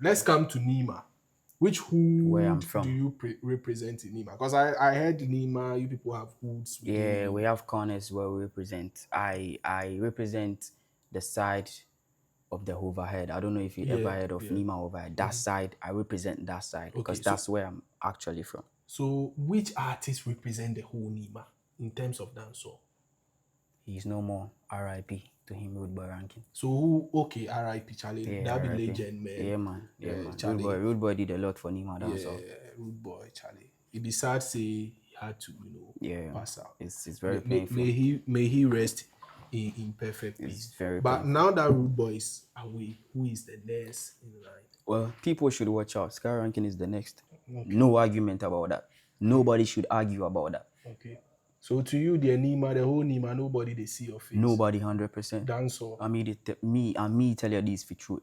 Let's come to Nima. Which where I'm hood do from. you represent in Nima? Because I heard in Nima, you people have hoods within Yeah, we Nima. have corners where we represent. I represent the side of the overhead. I don't know if you ever Yeah, heard of yeah. Nima overhead. That side, I represent that side because Okay, so that's where I'm actually from. which artists represent the whole Nima in terms of dancehall? He's no more. R.I.P. to him, Rudeboy ranking. So who? Okay, R.I.P. Charlie, Yeah, that be R.I.P. legend, man. Yeah, man. Yeah, man. Charlie, Rude boy did a lot for Nima yeah, dancehall. rude boy, Charlie. It be sad say he had to, Yeah, pass out. it's May, very may, painful. may he may he rest in perfect It's peace. very But painful. now that rude boy is away, who is the next in line? Well, people should watch out. SkyRanking is the next. Okay, No argument about that. Nobody should argue about that. okay. So to you, the Nima, the whole Nima, nobody they see your face. Nobody 100%. Dancehall. I mean, me tell you this for truth.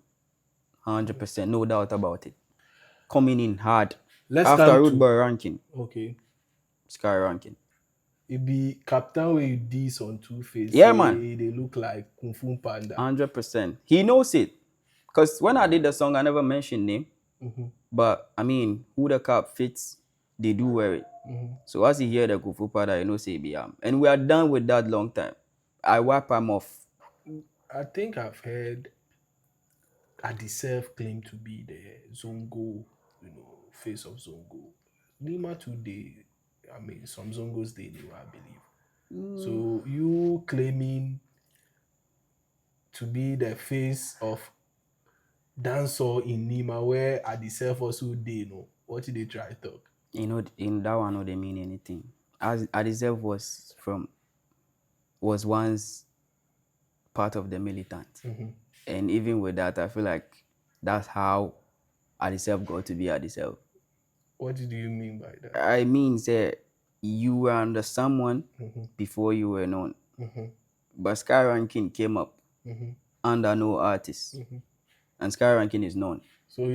100%, no doubt about it. Coming in hard. Let's After come Rude to Boy ranking, okay. SkyRanking. It be Captain where you this on Two Face. Yeah, man. Say they look like Kung Fu Panda. 100%. He knows it. Because when I did the song, I never mentioned name. Mm-hmm. But I mean, who the cap fits, they do wear it. Mm-hmm. So as he hear the Kufu Pada, you know, say be and we are done with that long time. I wipe him off. I think I've heard Adiself claim to be the Zongo, face of Zongo. Nima today, I mean, some Zongos they knew, I believe. So you claiming to be the face of dancehall in Nima, where Adiself also they know. What did they try to talk? You know, in that one, no, they mean anything. As Adizev was once part of the militant. Mm-hmm. And even with that, I feel like that's how Adiself got to be Adiself. What did you mean by that? I mean, say, you were under someone before you were known. But SkyRanking came up under no artist. And SkyRanking is known. So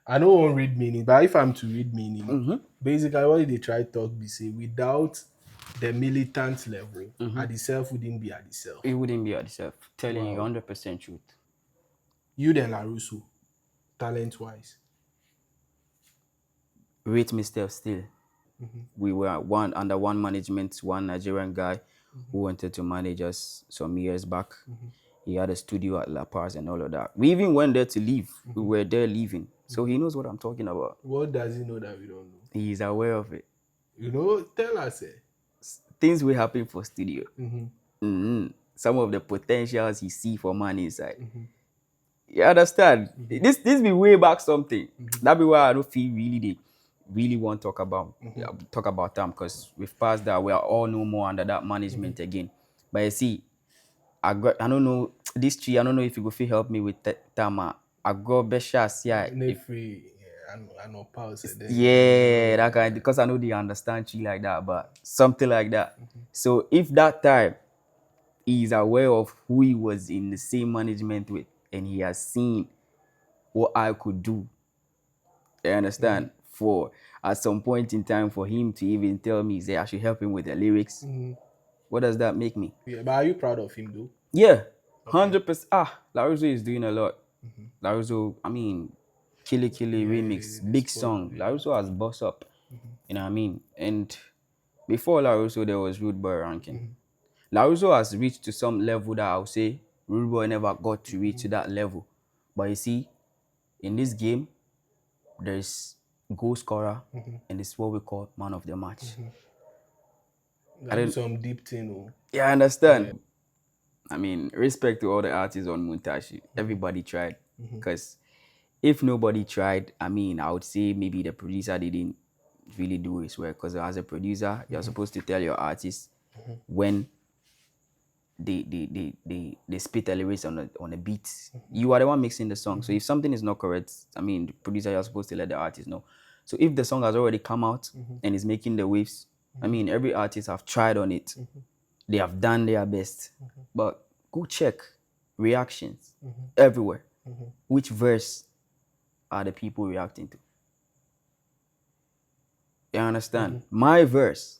I don't want to read meaning, but if I'm to read meaning, basically what they try to talk be say without the militant level, Adiself wouldn't be Adiself. It wouldn't be Adiself. Telling you 100% truth. You then Larusso, talent wise. Rate me still. We were under one management, one Nigerian guy who wanted to manage us some years back. He had a studio at La Paz and all of that. We even went there to leave. We were there leaving. So he knows what I'm talking about. What does he know that we don't know? He is aware of it. Tell us. Things will happen for studio. Some of the potentials he see for man inside. You understand? This be way back something. That be why I don't feel really want to talk about them, because we've passed that. We are all no more under that management again. But you see, I don't know this tree. I don't know if you could help me with Tama. I got Beshas, yeah. I know pause. Yeah, that kind, because I know they understand tree like that, but something like that. So if that time he's aware of who he was in the same management with, and he has seen what I could do, you understand? For at some point in time, for him to even tell me, say I should help him with the lyrics. What does that make me? Yeah, but are you proud of him though? Yeah, 100%. Larusso is doing a lot. Larusso, I mean, Killy remix, big song. Larusso has boss up. You know what I mean? And before Larusso, there was Rudeboy ranking. Larusso has reached to some level that I'll say Rudeboy never got to reach to that level. But you see, in this game, there's goal scorer, and it's what we call man of the match. That's some deep thing. Yeah, I understand. Yeah. I mean, respect to all the artists on Muntashi. Everybody tried. Because if nobody tried, I mean, I would say maybe the producer didn't really do his work. Because as a producer, you're supposed to tell your artists when they spit the lyrics on the beats. You are the one mixing the song. So if something is not correct, I mean, the producer, you're supposed to let the artist know. So if the song has already come out and is making the waves, I mean, every artist have tried on it. They have done their best. But go check reactions everywhere. Which verse are the people reacting to? You understand? My verse.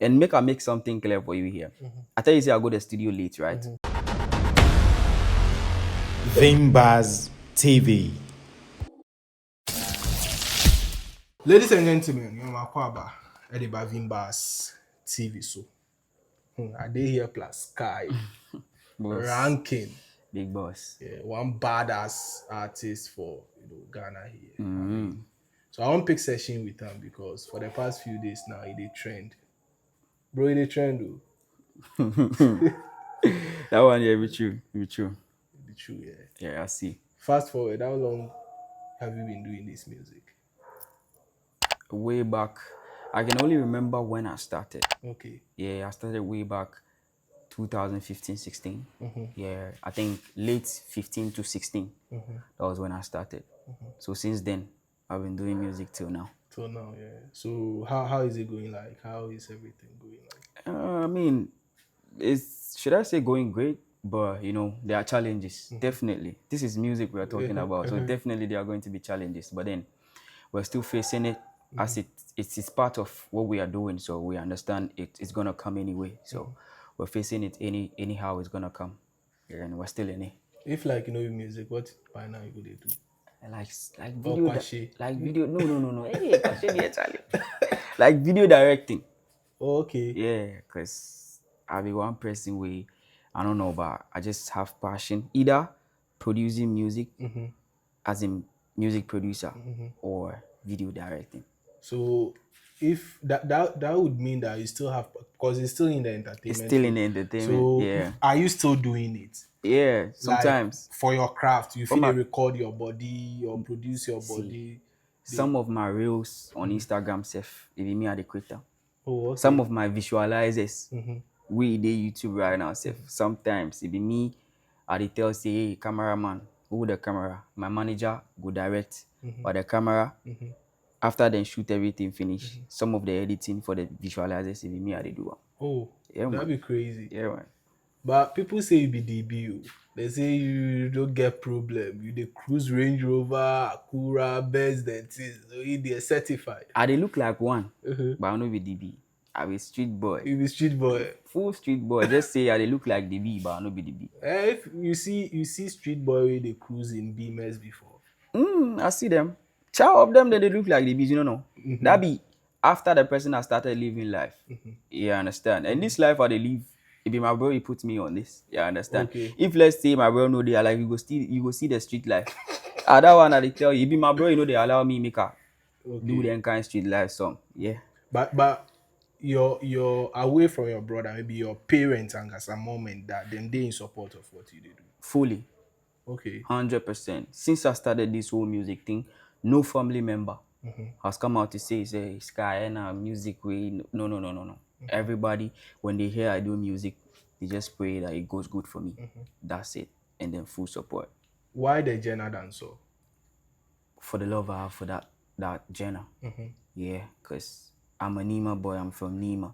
And I make something clear for you here. I tell you, say I go to the studio late, right? Vim bars TV. Ladies and gentlemen, you're Makwaba, Ediba Vimbas TV. So, I did here plus Sky Boss, ranking. big boss. Yeah, one badass artist for Ghana here. I Mm. mean, so I won't pick session with him because for the past few days now, he did trend. Bro, he did trend, though. That one, yeah, be true, be true. The true, yeah. Yeah, I see. Fast forward, how long have you been doing this music? Way back, I can only remember when I started. Okay. Yeah, I started way back 2015, 16. Yeah, I think late 15 to 16. That was when I started. So since then, I've been doing music till now. Till now, yeah. So how is it going like? How is everything going like? I mean, it's should I say going great? But there are challenges. Definitely, this is music we are talking about, so definitely there are going to be challenges. But then we're still facing it as it's part of what we are doing. So we understand it's gonna come anyway. So we're facing it anyhow it's gonna come, and we're still in it. If like your music, what by now you go dey do? Like Or video, Kwashe? like video. No. Hey, Kwashe dey Charlie. Like video directing. Oh, okay. Yeah, because I be one person where I don't know, but I just have passion either producing music as a music producer or video directing. So if that would mean that you still have, because it's still in the entertainment. It's still in the field. entertainment. So Yeah, are you still doing it? yeah. Sometimes Like for your craft, you For feel my- they record your body or produce your See, body. some of my reels on Instagram, self, it be me at the creator. Oh, okay. Some of my visualizers, we dey YouTube right now, self. Sometimes it be me at the tell say, hey, cameraman, who the camera? My manager go direct, or the camera. After they shoot everything finish, some of the editing for the visualizers, it be me at the do am. Oh, Yeah, that'd man. be crazy. Yeah, man. But people say you be DB. They say you don't get problem. You the cruise Range Rover, Acura, Benz, then things. So you they certified. I dey look like one, but I no be DB. I be street boy. You be street boy. Full street boy. Just say I dey look like DB, but I no be DB. If you see street boy wey dey cruise in BMS before. I see them. Chow of them, they look like DBs, no. That be after the person has started living life. You understand? And this life I dey live, it be my bro, he put me on this. You understand? Okay. If let's say my bro know they alive, you go see the street life. That one I dey tell you, it be my bro, they allow me make a do them kind of street life song. Yeah. But you're away from your brother, maybe your parents and as a mom and dad, then they in support of what you do. Fully. Okay. 100%. Since I started this whole music thing, no family member has come out to say Sky and music way. No. Everybody, when they hear I do music, they just pray that it goes good for me. That's it. And then full support. Why the genre dancer? For the love I have for that genre. Yeah, because I'm a Nima boy. I'm from Nima.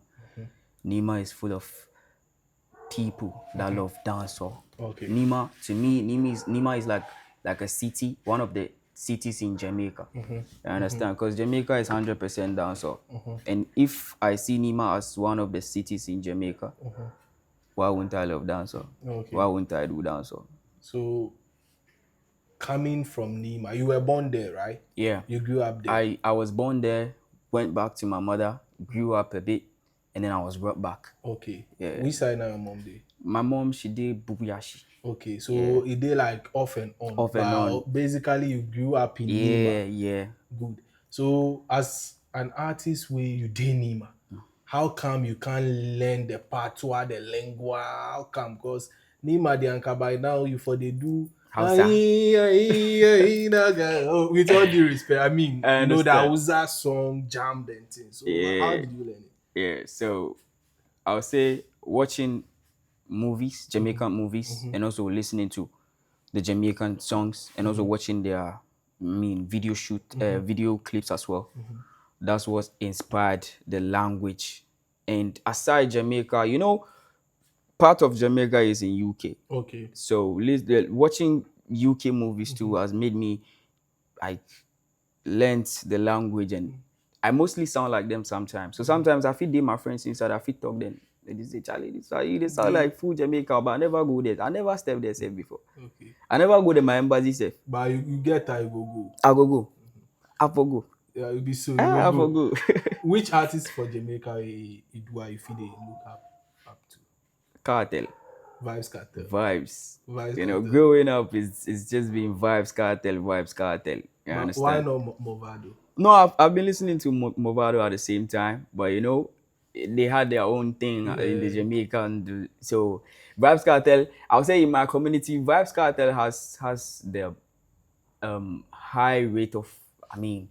Nima is full of people that love dancehall. Okay. Nima, to me, Nima is like a city, one of the cities in Jamaica. You understand? Because Jamaica is 100% dancehall. And if I see Nima as one of the cities in Jamaica, why wouldn't I love dancehall? Okay. Why wouldn't I do dancehall? So coming from Nima, you were born there, right? Yeah. You grew up there. I was born there, went back to my mother, grew up a bit, and then I was brought back. Okay. Yeah. Which side now your mom did? My mom, she did Bubuyashi. Okay, so it did like off and on. Off and on. Basically, you grew up in Nima. Yeah. Good. So as an artist where you did Nima, how come you can't learn the patois, the lingua? How come? Because Nima the anka by now you for they do Hausa. with all due respect. I mean, I you know the understand. Hausa song jammed and things. So how did you learn it? Yeah, so I would say watching movies, Jamaican movies, and also listening to the Jamaican songs, and also watching their video clips as well. That's what inspired the language. And aside Jamaica, part of Jamaica is in UK. Okay. So watching UK movies too has made me learn the language, and I mostly sound like them sometimes. So sometimes I feel they my friends inside, I feel talk them They say, Charlie, this sound They like full Jamaica, but I never go there. I never stepped there safe before. okay. I never go to my embassy safe. But you get I go. I go. I for go. Yeah, you be so you go Ah, I for go. go. Which artist for Jamaica do I feel they look up to? Cartel. Vibes Cartel. Vibes. Vibes You know, Cartel. growing up is just being vibes cartel, vibes cartel. You But why understand? not Movado? No, I've been listening to Movado at the same time, but you know, they had their own thing in the Yeah. Jamaican. So Vibes Cartel, I would say in my community, Vibes Cartel has the high rate of, I mean,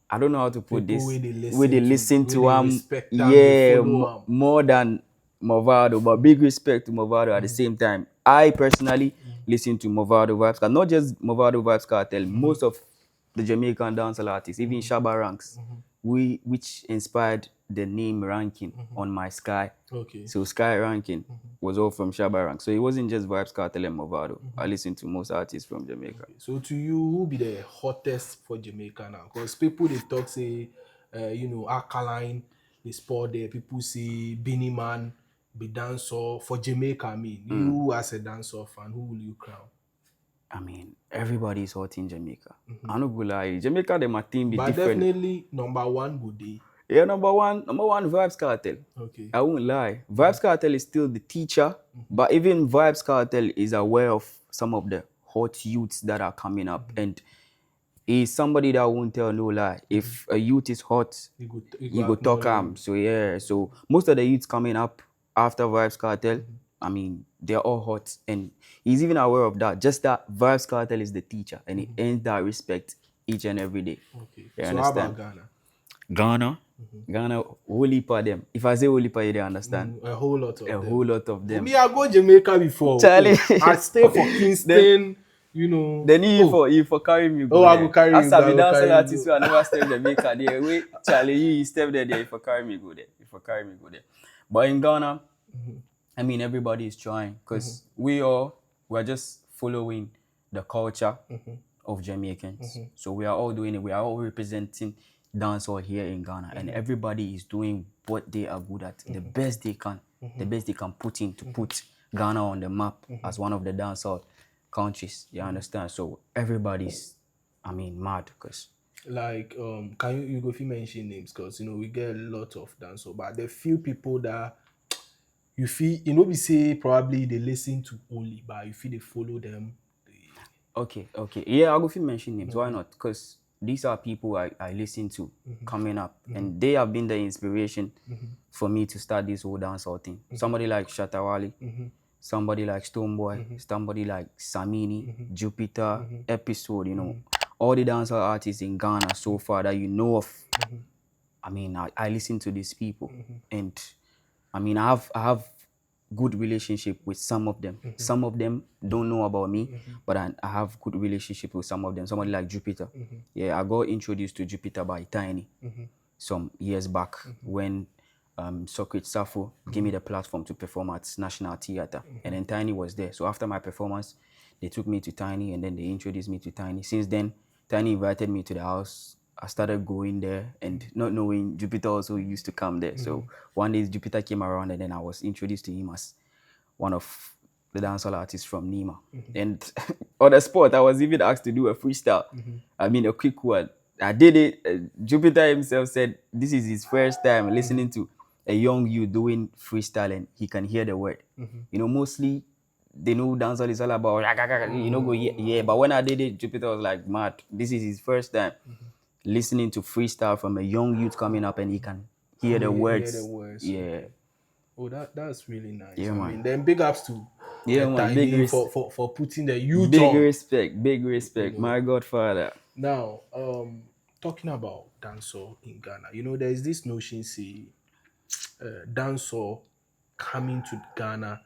I don't know how to put People this. Where they listen where to they respect them, they yeah, follow them. more than Movado, but big respect to Movado at the same time. I personally listen to Movado Vibes Cartel, not just Movado Vibes Cartel, most of the Jamaican dancehall artists, even Shabba Ranks, which inspired the name ranking on my Sky. Okay. So SkyRanking was all from Shabba Ranks. So it wasn't just Vibes Cartel and Movado. I listened to most artists from Jamaica. So to you, who be the hottest for Jamaica now? Because people they talk say, Alkaline, they sport there. People say Beanie Man, be dancer for Jamaica. I mean, you as a dancer fan, who will you crown? I mean, everybody is hot in Jamaica. I'm not gonna lie. Jamaica, my team be But different. definitely number one good day. Yeah, number one, Vibes Cartel. Okay. I won't lie. Vibes Cartel is still the teacher, but even Vibes Cartel is aware of some of the hot youths that are coming up, and he's somebody that won't tell no lie. If a youth is hot, You you go talk acknowledge. So yeah, so most of the youths coming up after Vibes Cartel, I mean, they're all hot, and he's even aware of that. Just that Vibes Cartel is the teacher, and he earns that respect each and every day. Okay. You So how understand? about Ghana? Ghana, whole heap of them. If I say whole heap of you, they understand. A whole lot A of them. whole lot of them. Me, I go Jamaica before. Charlie. Oh, I stay for Kingston, you know. Then you for carry me go I there. go carry As you go. I I be go dancing carry you artist go. who I never step Jamaica there. Wait, Charlie, you step there, you for carry me go there. You for carry me go there. But in Ghana, I mean everybody is trying because we're just following the culture of Jamaicans. So we are all doing it. We are all representing dancehall here in Ghana, and everybody is doing what they are good at, the best they can, the best they can put in to put Ghana on the map as one of the dancehall countries. You understand? So everybody's, I mean, mad because Like, can you go if you mention names? Because we get a lot of dancers, but there are few people that you feel we say probably they listen to only, but you feel they follow them. okay, yeah, I'll go if you mention names. Why not? Because these are people I listen to coming up, and they have been the inspiration for me to start this whole dancehall thing. Somebody like Shatawali, somebody like Stoneboy, somebody like Samini, Jupiter, Episode, all the dancehall artists in Ghana so far that you know of. I mean, I listen to these people, and I mean, I have good relationship with some of them. Some of them don't know about me, but I have good relationship with some of them. Somebody like Jupiter. Yeah, I got introduced to Jupiter by Tiny some years back when Socrates Safo gave me the platform to perform at National Theatre, and then Tiny was there. So after my performance, they took me to Tiny, and then they introduced me to Tiny. Since then, Tiny invited me to the house. I started going there and not knowing Jupiter also used to come there. So one day Jupiter came around, and then I was introduced to him as one of the dancehall artists from Nima. And on the spot, I was even asked to do a freestyle. I mean, a quick one. I did it. Jupiter himself said this is his first time listening to a young you doing freestyle, and he can hear the word. Mostly they know dancehall is all about go yeah. But when I did it, Jupiter was like, mad. This is his first time listening to freestyle from a young youth coming up, and he can hear the words. Hear the words. Yeah. Oh, that's really nice. Yeah, I man. mean, then big ups to Yeah, man. Tiny for putting the youth big on. Big respect. My godfather. Now, talking about dancehall in Ghana, there is this notion say dancehall coming to Ghana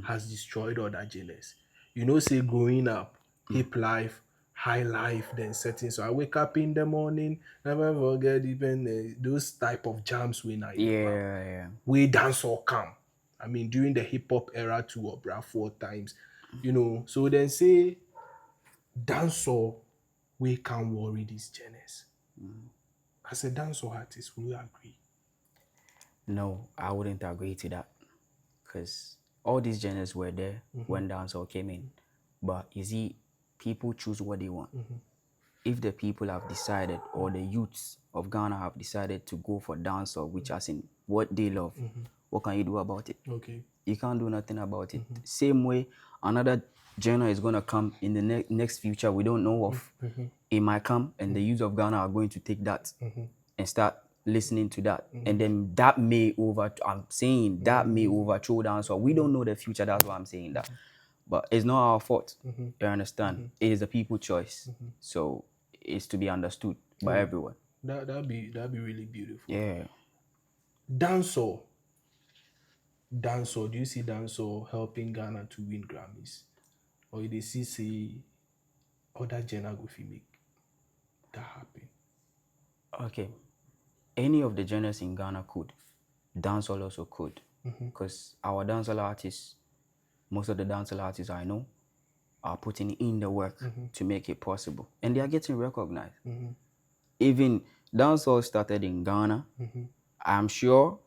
has destroyed other genres. Say growing up, hip life, high life, then setting. So I wake up in the morning, never forget even those type of jams when I Yeah. we dancehall come. I mean, during the hip hop era too, or bra 4 times, So then say dancehall we can worry these genres. As a dancehall artist, will you agree? No, I wouldn't agree to that. because all these genres were there when dancehall came in. But you see, people choose what they want. If the people have decided, or the youths of Ghana have decided to go for dancehall, which as in what they love, what can you do about it? Okay. You can't do nothing about it. Same way, another genre is gonna come in the next future we don't know of. It might come, and the youth of Ghana are going to take that and start listening to that, and then that may I'm saying that may overthrow dancehall. We don't know the future. That's why I'm saying that, but it's not our fault. You understand? It is the people's choice, so it's to be understood by everyone. That'd be really beautiful. Yeah. Dancehall. Do you see dancehall helping Ghana to win Grammys? Or you dey see say other genre go fit make that happen? Okay. Any of the genres in Ghana could. Dancehall also could. Because our dancehall artists, most of the dancehall artists I know, are putting in the work to make it possible. And they are getting recognized. Even dancehall started in Ghana. I'm sure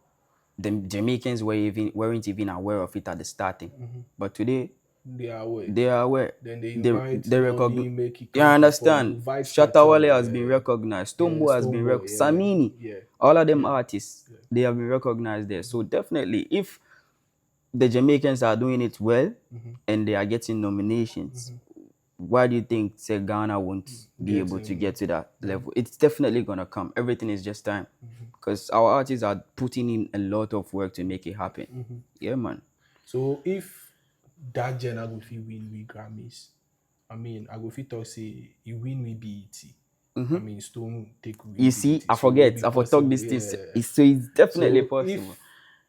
the Jamaicans weren't even aware of it at the starting. But today, They are aware. they are aware. Then they invite They Nolly, recognize. make it You come understand? perform, invite Shatawale Cartel, has been recognized. Stonebwoy has been Stonebwoy, recognized. Samini. Yeah. All of them artists, they have been recognized there. So definitely, if the Jamaicans are doing it well and they are getting nominations, why do you think say Ghana won't be able to get to that level? It's definitely gonna come. Everything is just time, because our artists are putting in a lot of work to make it happen. Yeah, man. So if that genre go fit win with Grammys, I mean, I go fit talk say he win with BET. I mean, Stone take with You see, BET. I So it forget. be I forgot possible, this thing. So it's definitely So possible.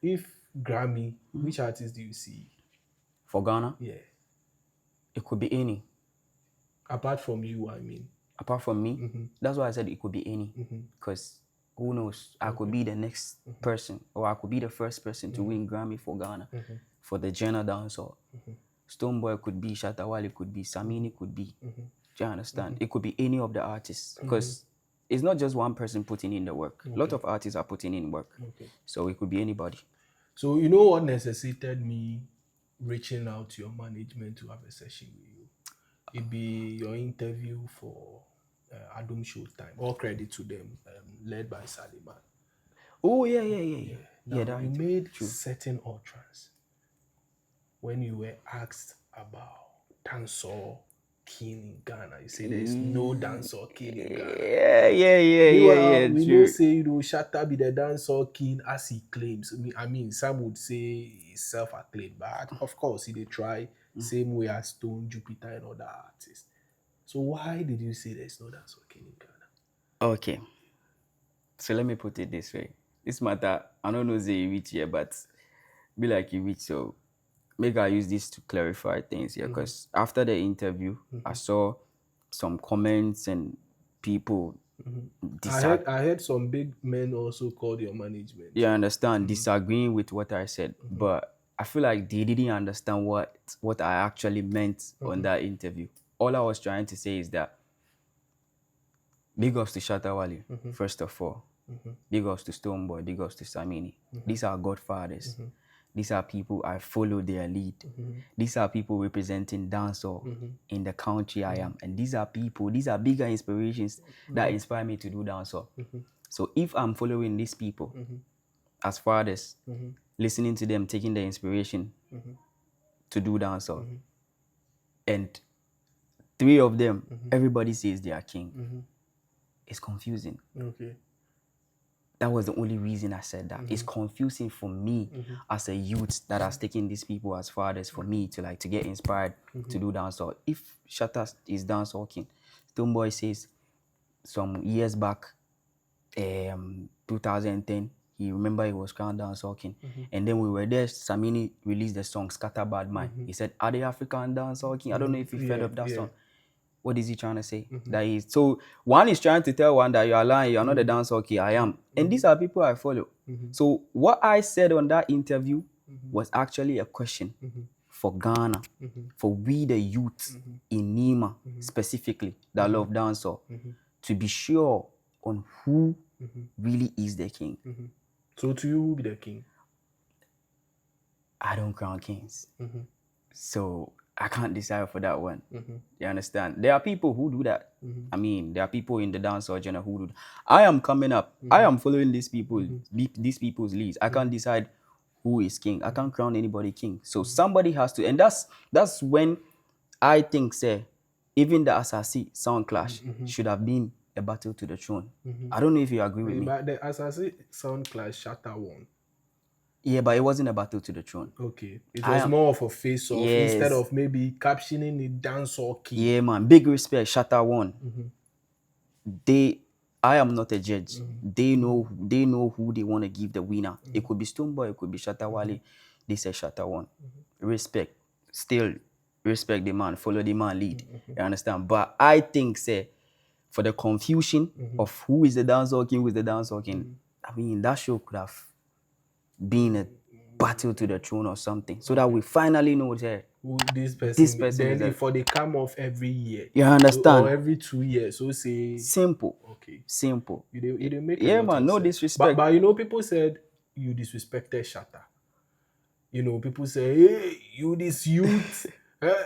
if Grammy, which artist do you see? For Ghana, Yeah. it could be any. Apart from you, I mean. Apart from me, that's why I said it could be any. Because who knows? I could be the next person, or I could be the first person to win Grammy for Ghana, for the genre dancehall. Stonebwoy could be, Shatawale could be, Samini could be. Do you understand? It could be any of the artists, because it's not just one person putting in the work. A lot of artists are putting in work. So it could be anybody. So you know what necessitated me reaching out to your management to have a session with you? It be your interview for Adum Showtime. All credit to them, led by Saliman. Oh, yeah. Now, That you made certain utterance when you were asked about dancehall king in Ghana. You say there's no dancehall king in Ghana. Yeah. We True. know say Shatta be the dancehall king as he claims. I mean, some would say he's self-acclaimed, but of course he did try same way as Stone, Jupiter, and other artists. So why did you say there's no dancehall king in Ghana? Okay. So let me put it this way. This matter, I don't know if you reach here, but be like you reach, so maybe I use this to clarify things here, because after the interview, I saw some comments and people I heard some big men also called your management. You understand, disagreeing with what I said, but I feel like they didn't understand what I actually meant on that interview. All I was trying to say is that big ups to Shatawale, first of all. Big ups to Stonebwoy, big ups to Samini. These are godfathers. These are people I follow their lead. These are people representing dancehall in the country I am. And these are bigger inspirations that inspire me to do dancehall. So if I'm following these people as fathers, listening to them, taking the inspiration to do dancehall, and three of them, everybody says they are king, it's confusing. Okay. That was the only reason I said that. It's confusing for me as a youth that has taken these people as fathers, for me to get inspired to do dancehall. If Shatta is dancehall king, Stonebwoy says some years back, 2010, he was crowned dancehall king. And then we were there, Samini released the song Scatter Bad Mind. He said, "Are the African dancehall king?" I don't know if you've heard of that song. What is he trying to say? So one is trying to tell one that you are lying, you are not a dancehall king. I am. And these are people I follow. So what I said on that interview was actually a question for Ghana, for we the youth in Nima specifically that love dancehall, to be sure on who really is the king. So to you, who be the king? I don't crown kings. So I can't decide for that one. You understand? There are people who do that. I mean, there are people in the dancehall genre who do that. I am coming up. I am following these people, these people's leads. I can't decide who is king. I can't crown anybody king. So somebody has to, and that's when I think, say, even the Asasi sound clash should have been a battle to the throne. I don't know if you agree with me. But the Asasi sound clash Shatter won. Yeah, but it wasn't a battle to the throne. Okay. It was more of a face-off instead of maybe captioning the dancehall king. Yeah, man. Big respect. Shatter won. I am not a judge. They know who they want to give the winner. It could be Stoneboy, it could be Shatta Wale. They say Shatta won. Respect. Still respect the man, follow the man lead. You understand? But I think, say, for the confusion of who is the dancehall king, who is the dancehall king, I mean, that show could have been a battle to the throne or something. So that we finally know that who this person then is for they come off every year. You understand? Or every 2 years. So say simple. Okay. Simple. You didn't make Yeah, man, no disrespect. But you know, people said you disrespected Shatta. You know, people say, hey, you this youth.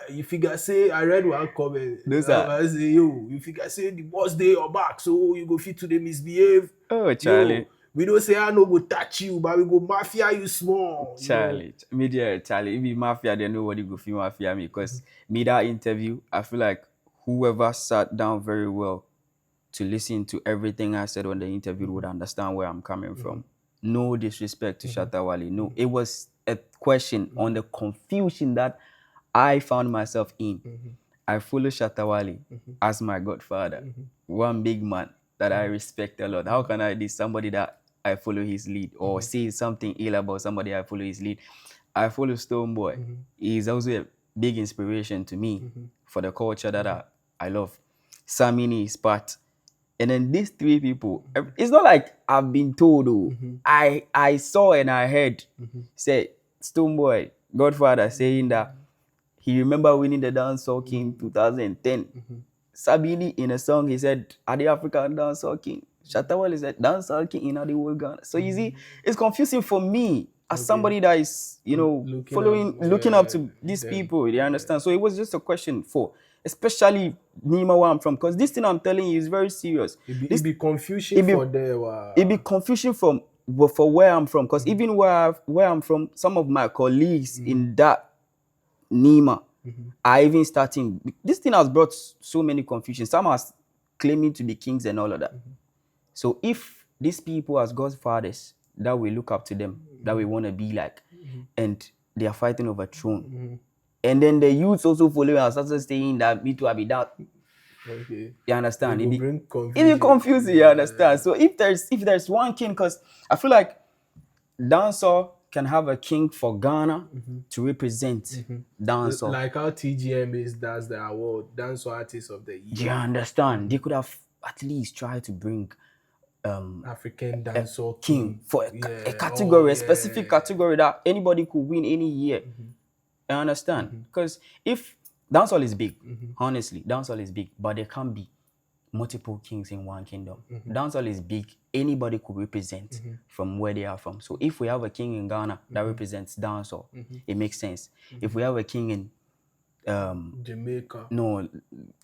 You figure say I read one comment. I say, yo, you figure say the boss day your back, so you go fit to the misbehave. Oh, Charlie. Yo, we don't say I no go touch you, but we go mafia you small. Charlie, media, Charlie. If you mafia, then nobody go feel mafia me. Because me that interview, I feel like whoever sat down very well to listen to everything I said on the interview would understand where I'm coming from. No disrespect to Shatta Wale. No, it was a question on the confusion that I found myself in. I follow Shatta Wale as my godfather, one big man that I respect a lot. How can I be somebody that I follow his lead or say something ill about somebody I follow his lead? I follow Stoneboy. He's also a big inspiration to me for the culture that I love. Samini is part. And then these three people, it's not like I've been told, I saw and I heard, say, Stoneboy, Godfather, saying that he remember winning the Dancehall King 2010. Sabini, in a song, he said, "Are the African Dancehall King?" Shatta Wale said, "Dancehall King in the whole Ghana." So you see, it's confusing for me as somebody that is, you know, looking up to these people. You understand? So it was just a question for, especially Nima, where I'm from, because this thing I'm telling you is very serious. It be confusion for them. It be confusion for where I'm from, because even where I'm from, some of my colleagues in that Nima are even starting. This thing has brought so many confusion. Some are claiming to be kings and all of that. So if these people as godfathers that we look up to them, that we want to be like, and they are fighting over throne, and then the youths also following us, also saying that me too, I be that. Okay. You understand? It be confusing. You understand? So if there's one king, because I feel like dancehall can have a king for Ghana to represent dancehall. Like how TGM does the award, Dancehall Artist of the Year. You understand? They could have at least tried to bring African dancehall king for a category, a specific category that anybody could win any year. You understand? Because if dancehall is big, honestly, dancehall is big, but there can't be multiple kings in one kingdom. Dancehall is big, anybody could represent from where they are from. So if we have a king in Ghana that represents dancehall, it makes sense. If we have a king in Jamaica. No,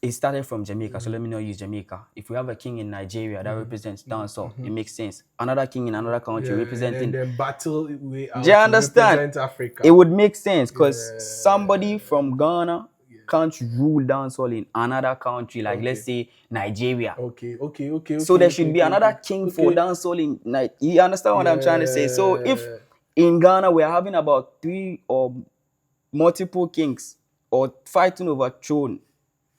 it started from Jamaica, so let me not use Jamaica. If we have a king in Nigeria that represents dancehall, it makes sense. Another king in another country representing. And then battle way out. Do you understand? Represent Africa. It would make sense because somebody from Ghana can't rule dancehall in another country, like let's say Nigeria. Okay. So there should be another king for dancehall in Nigeria. You understand what I'm trying to say? So if in Ghana we're having about 3 or multiple kings or fighting over throne,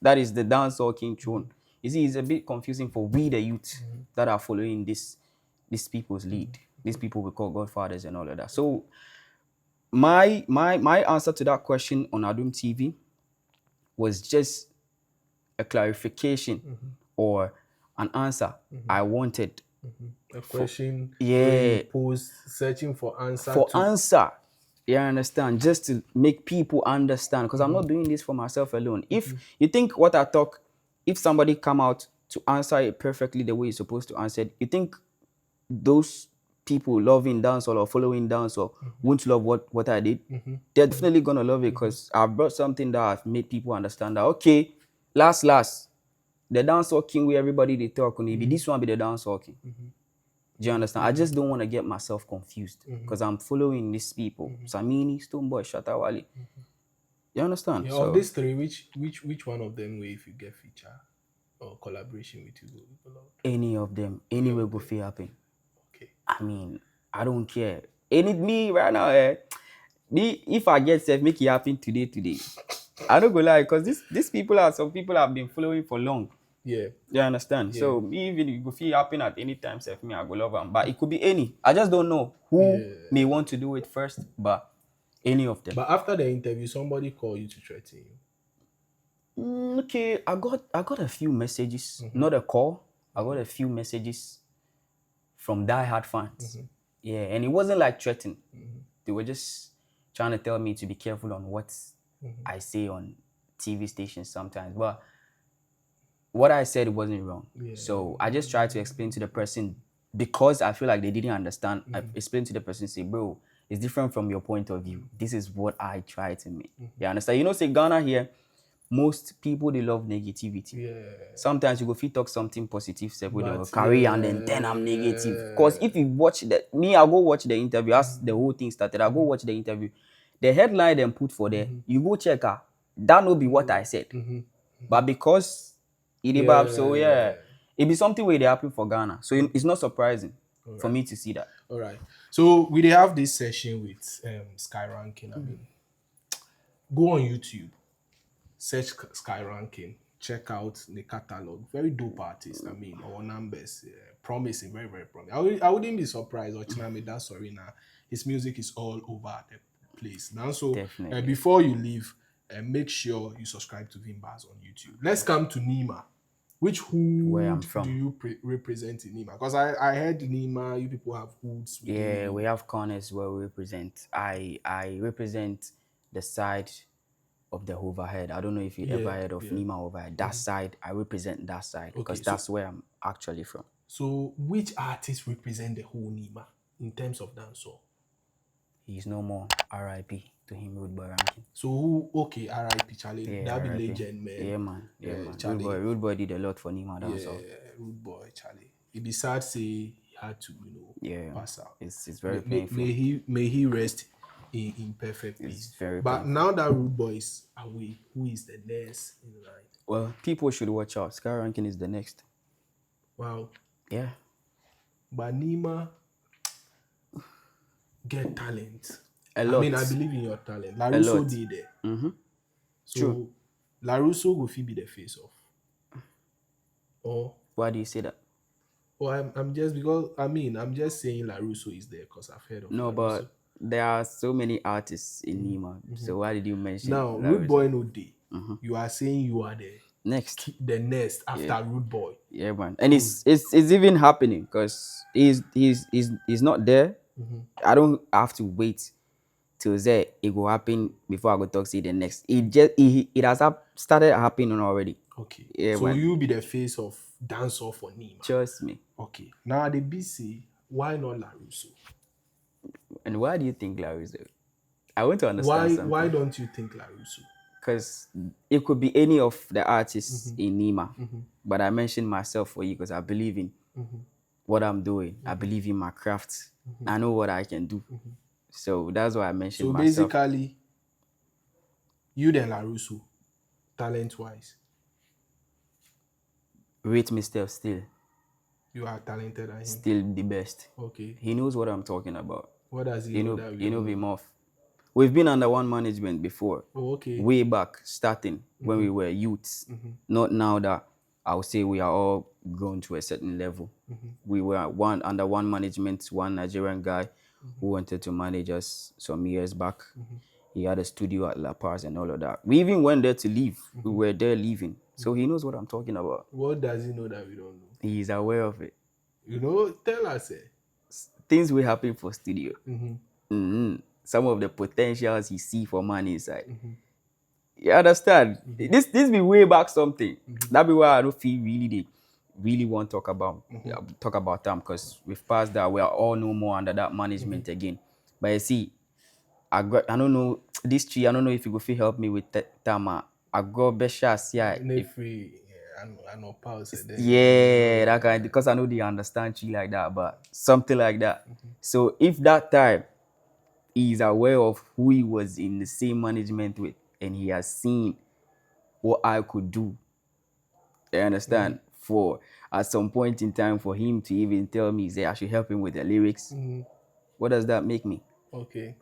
that is the dancehall king throne. You see, it's a bit confusing for we the youth that are following these people's lead. These people we call godfathers and all of that. So my answer to that question on Adum TV was just a clarification or an answer I wanted. A question posed, searching for answer. Answer. You understand? Just to make people understand, because I'm not doing this for myself alone. If you think what I talk, if somebody come out to answer it perfectly the way you're supposed to answer it, you think those people loving dancehall or following dancehall won't love what I did. They're definitely gonna love it because I brought something that have made people understand that okay, last the dancehall king where everybody they talk on be this one be the dancehall king. Do you understand? I just don't want to get myself confused because I'm following these people. Samini, Stoneboy, Shatawali. You understand? Yeah, So of these three, which one of them, way if you get feature or collaboration with you, go love? any of them, anywhere go feel happen. Okay. I mean, I don't care. Any me right now, me if I get self, make it happen today. I don't go lie, because these people are some people I've been following for long. Yeah. You understand? Yeah. So me even if it go feel happen at any time, self me I go love them. But it could be any. I just don't know who may want to do it first, but any of them. But after the interview, somebody called you to threaten you. Okay, I got a few messages, not a call. I got a few messages from diehard fans. Yeah, and it wasn't like threatening. They were just trying to tell me to be careful on what I say on TV stations sometimes. But what I said wasn't wrong. Yeah. So I just tried to explain to the person because I feel like they didn't understand. I explained to the person, say, bro, it's different from your point of view. This is what I try to make. You understand? You know, say Ghana here, most people they love negativity. Yeah. Sometimes you go fit talk something positive, say with the career, and then I'm negative. Because if you watch that, I go watch the interview as the whole thing started. I go watch the interview. The headline them put for there, you go check her. That no be what I said. But because it so yeah, it be something where they happen for Ghana. So it's not surprising for me to see that. All right. So we have this session with SkyRanking. I mean, go on YouTube, search SkyRanking, check out the catalog. Very dope artist. I mean, our numbers promising, very very promising. I wouldn't be surprised. Or Chiname, that's sorry now. His music is all over the place now. So before you leave, make sure you subscribe to Vimbas on YouTube. Let's come to Nima. Which hood do you represent in Nima? Because I heard Nima, you people have hoods. Yeah, we have corners where we represent. I represent the side of the overhead. I don't know if you ever heard of Nima overhead. That side, I represent that side because that's where I'm actually from. So which artists represent the whole Nima in terms of dancehall? He's no more. R.I.P. to him, Rudebwoy ranking. So who? Okay, R.I.P. Charlie. Yeah, that be R.I.P. legend, man. Yeah, man. Yeah, man. Rudebwoy did a lot for Nima dancehall. Yeah, Rudebwoy, Charlie. It be sad to say he had to, pass out. It's very painful. May he rest in perfect peace. It's very but painful. now that Rudebwoy is away, who is the next in line? Well, people should watch out. SkyRanking is the next. Wow. Yeah. But Nima get talent. A lot. I mean, I believe in your talent. LaRusso did there. So True. LaRusso will be the face off. Or why do you say that? Well, I'm just because I'm just saying LaRusso is there because I've heard of No, LaRusso. but there are so many artists in Nima. So why did you mention now LaRusso? Rudebwoy no day? You are saying you are the Next. next after Rudebwoy. Yeah, man. And it's even happening because he's not there. I don't have to wait till say it will happen before I go talk to the next. It has started happening already. Okay. Yeah, so man. you be the face of dancehall for Nima. Trust me. Okay. Now the BC, why not LaRusso? And why do you think LaRusso? I want to understand something. Why don't you think LaRusso? Because it could be any of the artists in Nima. But I mentioned myself for you because I believe in what I'm doing. I believe in my craft. I know what I can do. So that's why I mentioned myself. So basically, you then LaRusso, talent-wise. Rate me still. You are talented at him. Still the best. Okay. He knows what I'm talking about. What does he know that we know him off. We've been under one management before. Oh, okay. Way back, starting when we were youths. Not now that I would say we are all grown to a certain level. We were under one management, one Nigerian guy who wanted to manage us some years back. He had a studio at La Paz and all of that. We even went there to leave. We were there leaving. So he knows what I'm talking about. What does he know that we don't know? He's aware of it. Tell us. Things will happen for studio. Some of the potentials he see for man inside. You understand? This be way back something. That be why I don't feel really really want to talk about them because we've passed that. We are all no more under that management again. But you see, I don't know this tree. I don't know if you go fit help me with Tama. I got Beshas, yeah. Ne free, I know pause then. Yeah, that kind Yeah. because I know they understand tree like that, but something like that. So if that time he is aware of who he was in the same management with, and he has seen what I could do, you understand? For at some point in time, for him to even tell me, say I should help him with the lyrics. What does that make me? Okay.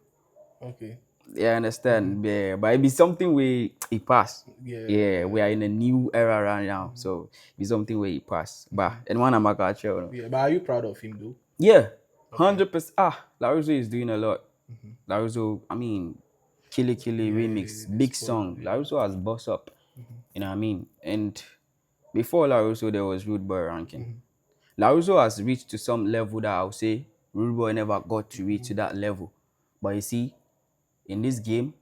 Okay. Yeah, I understand. Yeah, but it be something where it pass. Yeah, we are in a new era right now, so it be something where it pass. But and one I'm gonna show. Yeah, but are you proud of him though? Yeah, Okay. 100%. Laruso is doing a lot. Laruso, I mean, Kili remix, The big sport. song. Yeah. Laruso has boss up. You know what I mean? And before Laruso, there was Rudebwoy ranking. Laruso has reached to some level that I'll say Rudebwoy never got to reach to that level. But you see, in this game,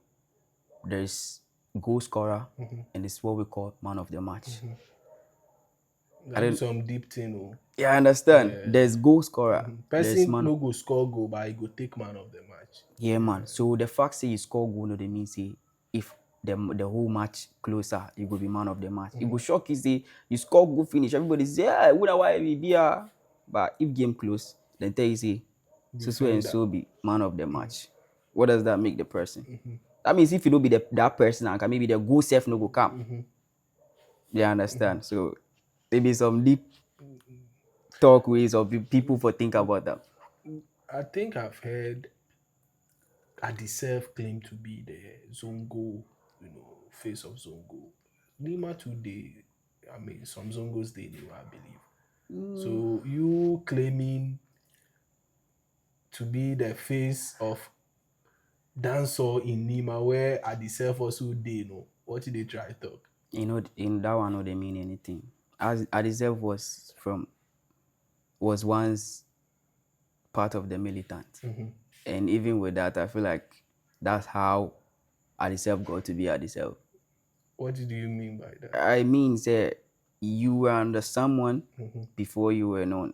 there's goal scorer, and it's what we call man of the match. I That be don't. some deep thing. Oh. Yeah, I understand. Yeah. There's goal scorer. There's Person man. no go score goal, but he go take man of the match. Yeah, man. So the fact say you score goal, no, they mean say if the whole match closer, you go be man of the match. It go shock you say you score goal finish. Everybody say, yeah, would why we be here. But if game close, then tell you say so and Defender. so be man of the match. What does that make the person? That means if you don't be that person, and maybe the goal self no go come. You understand? So maybe some deep talk ways of people for think about that. I think I've heard Adiself claim to be the Zongo, face of Zongo. Nima today, I mean, some Zongos they knew, I believe. So you claiming to be the face of Dancehall in Nima, where Adiself also they know. What did they try to talk? You know, in that one, no, they mean anything. As Adizev was once part of the militant, and even with that, I feel like that's how Adizev got to be Adizev. What did you mean by that? I mean, say you were under someone before you were known,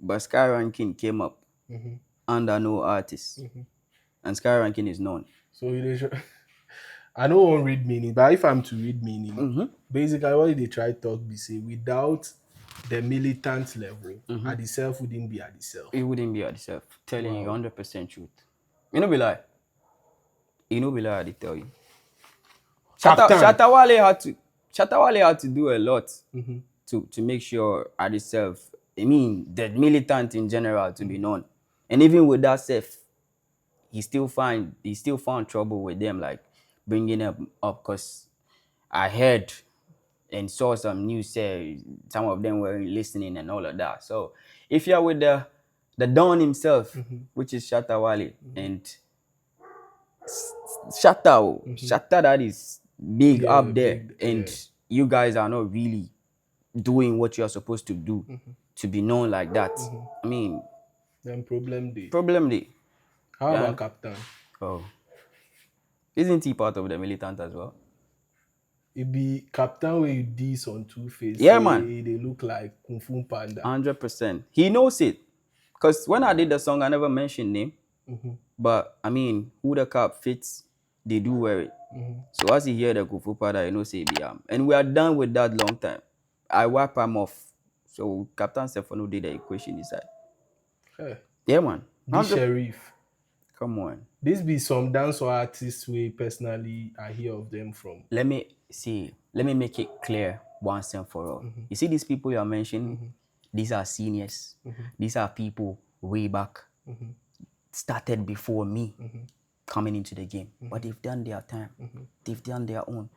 but SkyRanking came up under no artist, and SkyRanking is known. So I don't want read meaning, but if I'm to read meaning, basically what they try to talk be say without the militant level, at the self wouldn't be at the self. It wouldn't be Adizev. Telling you 100% truth. You know be lie. You know be lie. I tell you. Captain. Shatawale had to do a lot to make sure at itself. I mean, the militant in general to be known, and even with that self, he still found trouble with them, like bringing them up. Cause I heard and saw some news say some of them were listening and all of that. So if you're with the Don himself, which is Shatawale, and Shatta that is big up there, big, and you guys are not really doing what you are supposed to do to be known like that. I mean, Then problem day. How Yeah. about Captain? Oh, isn't he part of the militant as well? It be Captain where you this on Two Face. Yeah, man. They look like Kung Fu Panda. 100%. He knows it, cause when I did the song, I never mentioned name, but I mean, who the cap fits, they do wear it. So as he hear the Kufu Pada, you know, say be and we are done with that long time. I wipe him off. So Captain Stefano did the equation inside. Hey, Yeah, man. this Sheriff. Come on. This be some dancehall artists we personally I hear of them from. Let me make it clear once and for all. You see these people you are mentioning, these are seniors. These are people way back, started before me coming into the game. But they've done their time. They've done their own.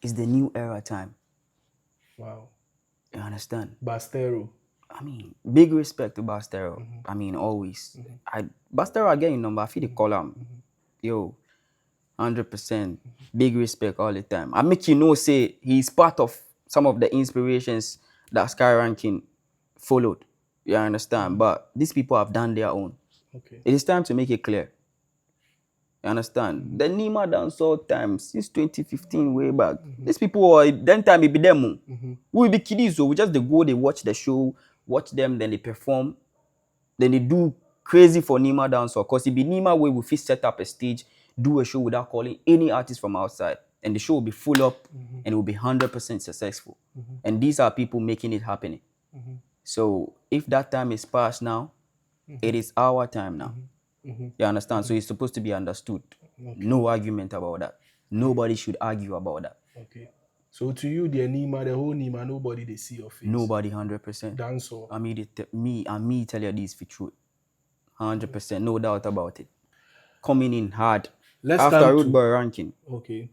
It's the new era time. Wow. You understand? Bastero. I mean, big respect to Bastero. I mean, always. Bastero again, number I feel the call him. Yo, 100%. Big respect all the time. I make you know, say he's part of some of the inspirations that SkyRanking followed. You understand? But these people have done their own. Okay. It is time to make it clear. You understand? The Nima Dancehall time since 2015 way back. These people are then time it be them. We be kiddies, so we just they go, they watch the show, watch them, then they perform, then they do crazy for Nima Dancehall. Cause it be Nima where we fit set up a stage, do a show without calling any artist from outside, and the show will be full up, and it will be 100% successful. And these are people making it happening. So if that time is past now, it is our time now. You understand? So it's supposed to be understood. No argument about that. Nobody should argue about that. Okay. So to you, the Nima, the whole Nima, nobody they see your face. Nobody 100%. Dancehall. Me tell you this for truth. 100%, no doubt about it. Coming in hard. Let's After come Rudebwoy ranking, Okay.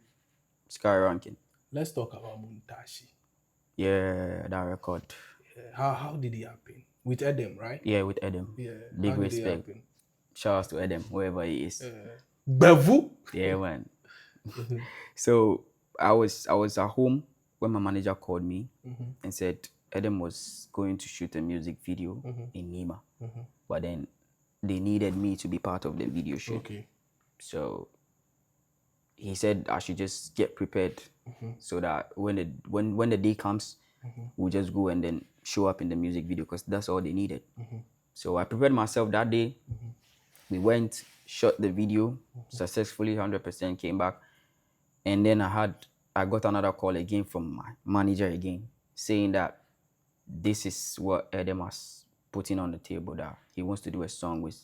SkyRanking. Let's talk about Muntashi. Yeah, that record. How did it happen? With Edem, right? Yeah, with Edem. Yeah. Big How did it respect. happen? Shout out to Edem, wherever he is. Bevu? Yeah, man. So I was at home when my manager called me and said Edem was going to shoot a music video in Nima, but then they needed me to be part of the video shoot. Okay. So he said I should just get prepared so that when the day comes, we'll just go and then show up in the music video because that's all they needed. So I prepared myself that day. We went, shot the video successfully, 100%, came back. And then I got another call again from my manager again, saying that this is what Edem has putting on the table, that he wants to do a song with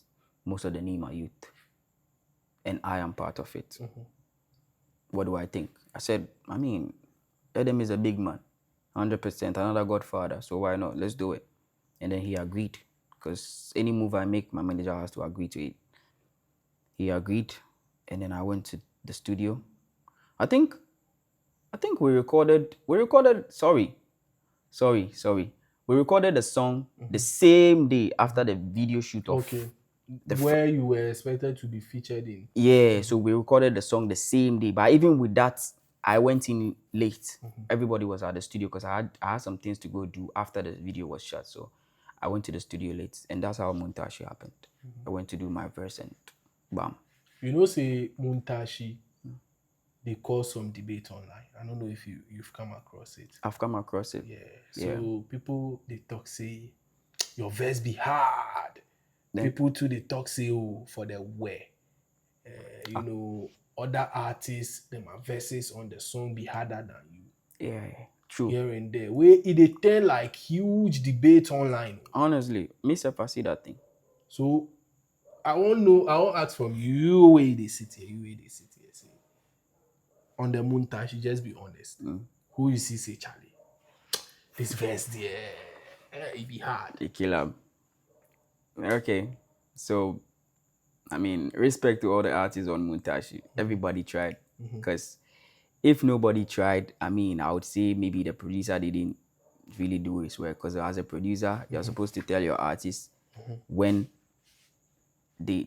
most of the Nima youth. And I am part of it. What do I think? I said, I mean, Edem is a big man, 100%, another godfather, so why not? Let's do it. And then he agreed, because any move I make, my manager has to agree to it. He agreed, and then I went to the studio. I think we recorded, sorry. We recorded the song the same day after the video shoot of where you were expected to be featured in. Yeah, so we recorded the song the same day. But even with that, I went in late. Everybody was at the studio because I had some things to go do after the video was shot. So I went to the studio late, and that's how Muntashi happened. I went to do my verse and bam. You know, say Muntashi, they cause some debate online. I don't know if you've come across it. I've come across it. Yeah. So people, they talk, say, your verse be hard. Then, people too, they talk, say, oh, for the way. You know, other artists, them verses on the song be harder than you. Yeah, true. Here and there. Where it turn like huge debate online. Honestly, myself, I see that thing. So I won't ask from you where they sit here. Say, on the Muntashi, just be honest. Who you see say, Charlie, this verse there, it be hard. They kill him. Okay, so I mean, respect to all the artists on Muntashi. Everybody tried, because if nobody tried, I mean, I would say maybe the producer didn't really do his work. Because as a producer, you're supposed to tell your artists when they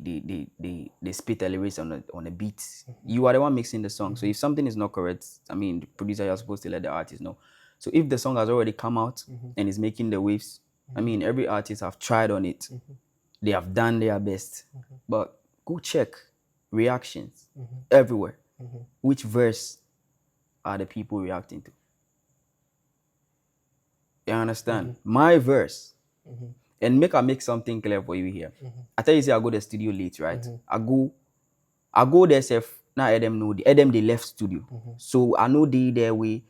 spit the lyrics on the beat. You are the one mixing the song. So if something is not correct, I mean, the producer, you're supposed to let the artist know. So if the song has already come out and is making the waves, I mean, every artist have tried on it. They have done their best. But go check reactions everywhere. Which verse are the people reacting to? You understand? My verse. And make something clear for you here. I tell you, say I go to the studio late, right? I go there, self. Now Edem know they left studio. So I know they there way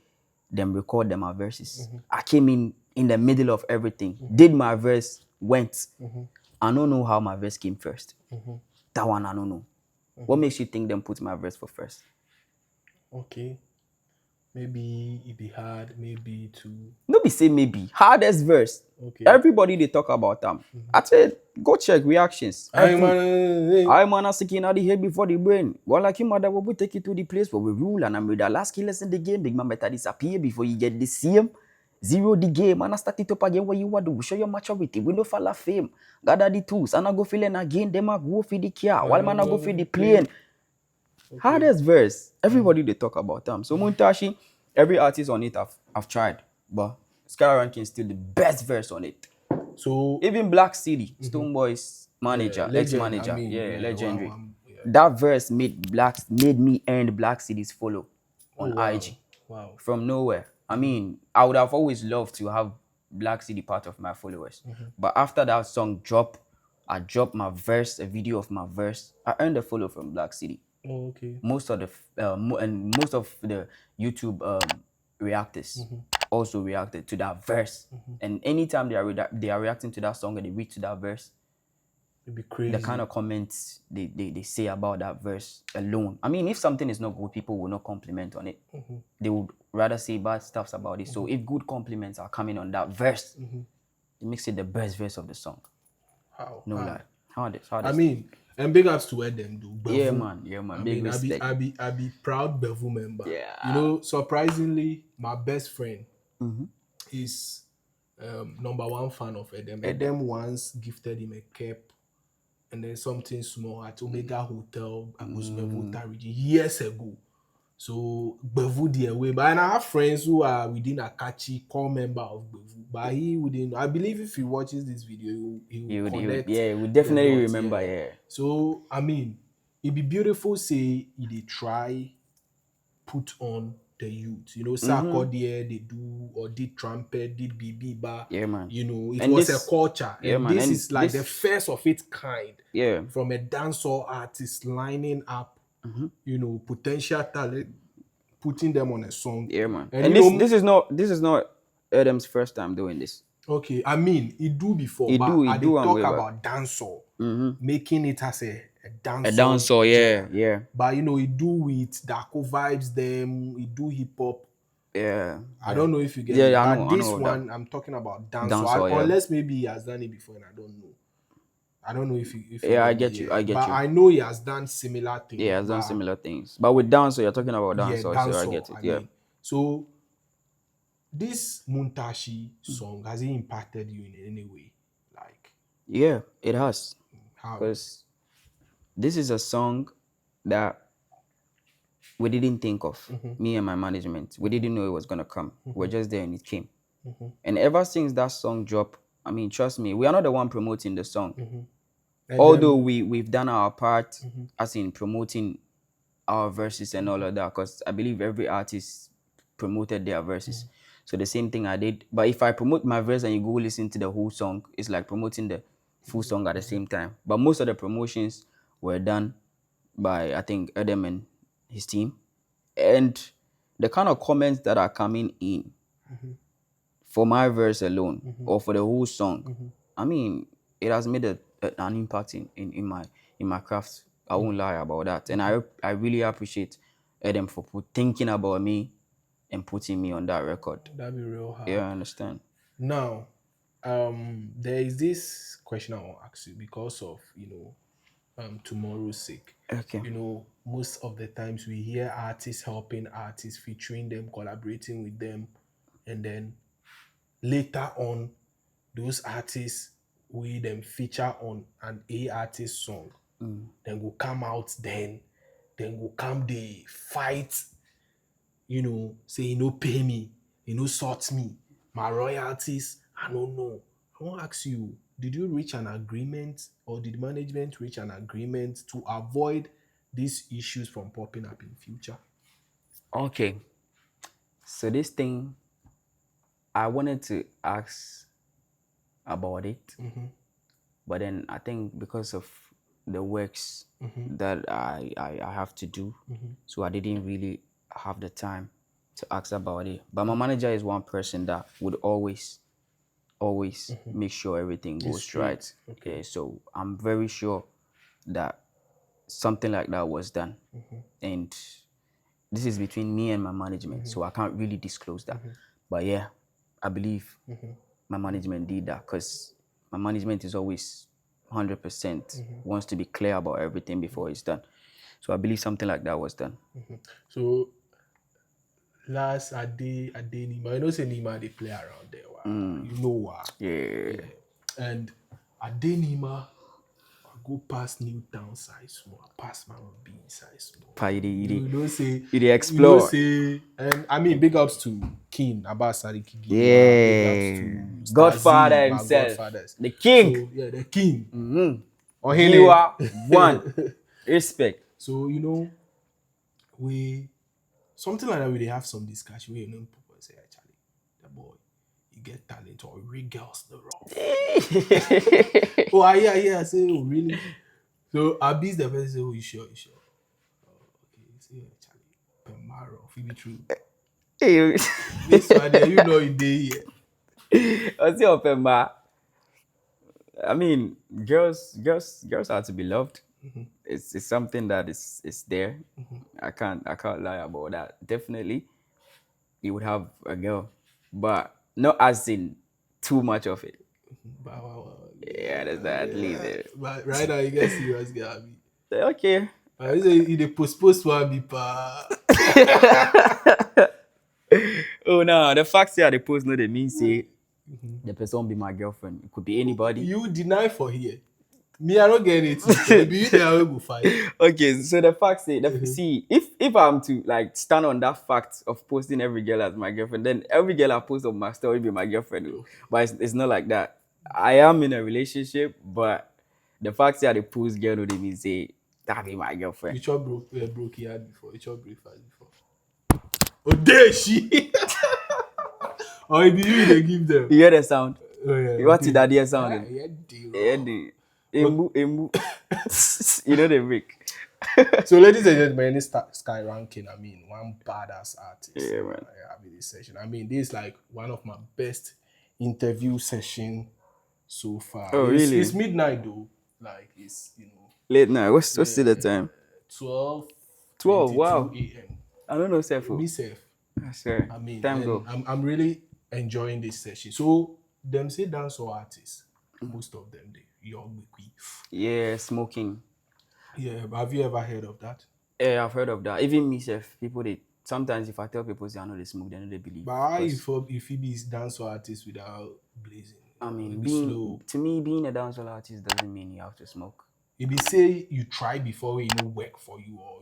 them record them my verses. I came in the middle of everything. Did my verse, went. I don't know how my verse came first. That one I don't know. What makes you think them put my verse for first? Okay. Maybe it be hard, maybe to... No be say maybe. Hardest verse. Okay. Everybody they talk about them. I said, go check reactions. I man seeking out the head before the brain. Well, like your mother will take you to the place where we rule, and I'm with the last killers in the game. Big man better disappear before you get the same. Zero the game, and I start it up again where you want to show your maturity. We no fall fame. Gather the tools, and I go feeling again. Them a go for the car, while man I go for the plane. Okay. Hardest verse. Everybody they talk about them. So Muntashi, every artist on it I've tried, but SkyRanking is still the best verse on it. So even Black City, Stoneboy's manager, ex-manager, legendary. That verse made me earn Black City's follow Oh on wow. IG Wow. from nowhere. I mean, I would have always loved to have Black City part of my followers. But after that song dropped, I dropped my verse, a video of my verse. I earned a follow from Black City. Oh, okay. Most of the YouTube reactors also reacted to that verse. And anytime they are reacting to that song and they read to that verse, It'd be crazy. the kind of comments they say about that verse alone. I mean, if something is not good, people will not compliment on it. They would rather say bad stuffs about it. So if good compliments are coming on that verse, it makes it the best verse of the song. How? No lie. How this? I mean, and big ups to where them do. Bevu. Yeah, man. I Big mean, respect. I be proud Bevu member. Yeah. You know, surprisingly, my best friend is #1 fan of Edem. Edem once gifted him a cap and then something small at Omega Hotel, Bevu region years ago. So Bevu the away, but I have friends who are within Akachi, core member of Bevu. But he wouldn't. I believe if he watches this video, he will connect. Yeah, we definitely the dots, remember. Yeah. So I mean, it'd be beautiful. Say they try put on the youth. You know, Sarkodie they do or did trumpet, did BB bar. Yeah, man. You know, it And was this- a culture, yeah, and man. this And is like this- the first of its kind. Yeah. From a dancehall artist lining up, you know, potential talent, putting them on a song. Yeah, man. And, And you know, this is not Adam's first time doing this. okay, I mean, it do before, He but do I did am talk way back. about dancehall, making it as a dancehall. A dancehall, yeah, genre. yeah. But you know, it do with Darko vibes, them, it do hip hop. Yeah. I don't know if you get Yeah, it. yeah, I But know this that. one, I'm talking about dancehall. Dancehall, yeah. Unless maybe he has done it before and I don't know. I don't know if you Yeah, I me, get you. I get but you. I know he has done similar things. Yeah, has done but- similar things. But with dancehall, you're talking about dancehall, so I get it. Yeah. mean, so this Muntashi song, has it impacted you in any way? Like Yeah, it has. how? Because this is a song that we didn't think of, me and my management. We didn't know it was gonna come. We're just there and it came. And ever since that song dropped, I mean, trust me, we are not the one promoting the song. And Although we've done our part as in promoting our verses and all of that, because I believe every artist promoted their verses. So the same thing I did. But if I promote my verse and you go listen to the whole song, it's like promoting the full song at the same time. But most of the promotions were done by, I think, Adam and his team. And the kind of comments that are coming in for my verse alone or for the whole song, I mean, it has made an impact in my craft. I won't lie about that. And I really appreciate Adam for thinking about me and putting me on that record. that'd be real hard. Yeah, I understand. Now, there is this question I want to ask you because of tomorrow's sake. Okay. You know, most of the times we hear artists helping artists, featuring them, collaborating with them, and then later on, those artists we them feature on an A artist song, then will come out, then will come they fight, say you no pay me, you no sort me, my royalties, I don't know. I want to ask you, did you reach an agreement or did management reach an agreement to avoid these issues from popping up in future? Okay. So this thing, I wanted to ask about it, but then I think because of the works that I have to do, so I didn't really have the time to ask about it. But my manager is one person that would always make sure everything goes straight. right. Okay, so I'm very sure that something like that was done, and this is between me and my management, so I can't really disclose that. But yeah, I believe my management did that because my management is always 100% wants to be clear about everything before it's done. So I believe something like that was done. So last Nima, you know say Nima they play around there. You know why? Yeah. And Nima, I go past Newtown side small, I pass my own B side small. You know say you dey explore. You know say, and I mean big ups to King Abbas Sariki. Yeah. Big ups to Godfather Stazi, my himself. godfathers. The king. So, yeah, the king. Hiwa one. Respect. So we something like that. We they have some discussion. We people say, actually, the boy, you get talent or real girls the rough. Oh, yeah. I say, oh, really? So I beat the person. Say, oh, you sure? You sure? Oh, okay. Say, actually, Pemaro, if it be true. Hey, This one, there, it day here. what's your open bar? I mean, girls are to be loved. It's something that is there. I can't lie about that. Definitely, you would have a girl, but not as in too much of it. Yeah, that's that. At least Yeah. there. But right now, you get serious, girl. Okay. I say you dey postpone one be pa. Oh no, the fact that they post no they mean say the person be my girlfriend. It could be anybody. You deny for here. Me, I don't get anything. So maybe you there will go fight. Okay, so the fact say see if I'm to like stand on that fact of posting every girl as my girlfriend, then every girl I post on my story be my girlfriend. Oh. But it's not like that. I am in a relationship, but the fact that they post girl no they mean say that be my girlfriend. You chop broke yard before. You chop breakfast before. Oh, there she. Or if you they give them. You hear the sound? Oh yeah. What is that dear sound? Yeah, Yeah, the emu. You know the break. So, ladies and gentlemen, this SkyRanking, I mean, one badass artist. Yeah, man. I have this session. I mean, this is like one of my best interview session so far. Oh, really? It's midnight though. Like it's Late night. What's still the time? 12. 12. Wow. a.m. I don't know, Seth. Me safe. Sure. I mean, Time go. I'm really enjoying this session. So them say dancehall artists, most of them they young quick. Yeah, smoking. Yeah, but have you ever heard of that? Yeah, I've heard of that. Even me, Seth, people they sometimes if I tell people say I know they smoke, they know they believe. But how if he be dancehall artist without blazing? I mean, slow. to me, being a dancehall artist doesn't mean you have to smoke. If you say you try before work for you or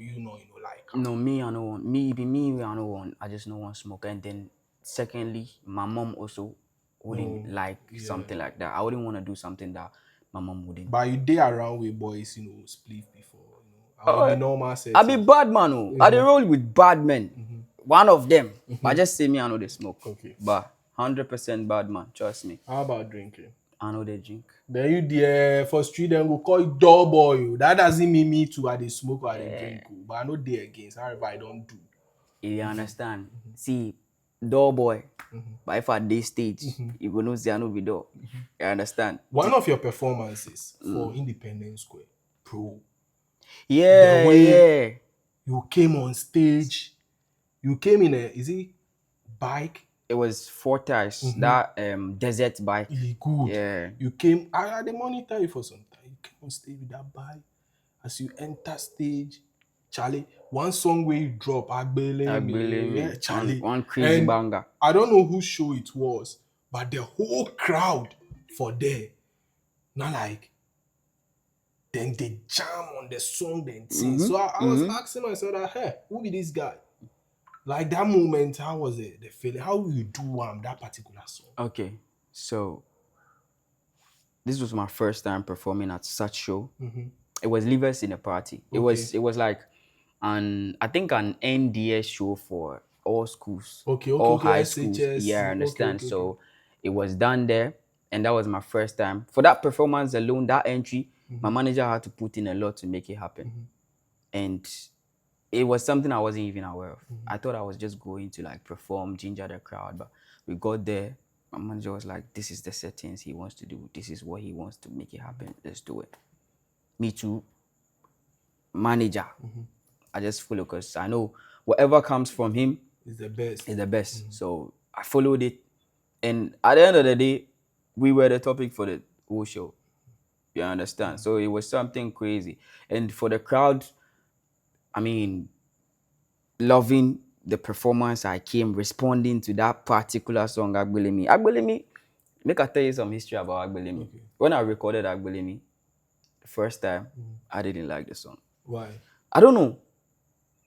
like. No, me, I don't want. Me, be me, I don't want. I just don't want smoke. And then, secondly, my mom also wouldn't like something like that. I wouldn't want to do something that my mom wouldn't. But you day around with boys, split before. I would be normal. I be bad man. I dey roll with bad men. One of them. I just say me, I know they smoke. Okay. But 100% bad man. Trust me. How about drinking? I know they drink. Then you there for street, then go call you door boy. That doesn't mean me too. I dey smoke or I dey drink. But I know they against. However, I don't do. You understand? See, door boy. But if at this stage, you go know say I know be door. You understand? One of your performances for Independence Square, Pro. Yeah, yeah. You came on stage. You came in is it bike? It was 4 tires. That desert bike. Good. Yeah. You came. I had the monitor you for some time. You came on stage with that bike. As you enter stage, Charlie, one song where you drop Agbele, yeah, Charlie. One crazy banger. I don't know whose show it was, but the whole crowd for there, not like then they jam on the song, then sing. So I was asking myself that, hey, who be this guy? Like that moment, how was it? The feeling? How you do that particular song? Okay, so this was my first time performing at such show. It was Leavers in a Party. Okay. It was like I think an NDS show for all schools. Okay, all high SHS. schools. Yeah, I understand. Okay. So it was done there, and that was my first time. For that performance alone, that entry, my manager had to put in a lot to make it happen. And it was something I wasn't even aware of. I thought I was just going to like perform, ginger the crowd, but we got there. My manager was like, this is the settings he wants to do. This is what he wants to make it happen. Let's do it. Me too. Manager. I just follow because I know whatever comes from him is the best. Is the best. So I followed it. And at the end of the day, we were the topic for the whole show. You understand? So it was something crazy. And for the crowd, I mean, loving the performance, I came responding to that particular song, Agbelemi. Agbelemi, make I tell you some history about Agbelemi. Okay. When I recorded Agbelemi, the first time, I didn't like the song. Why? I don't know.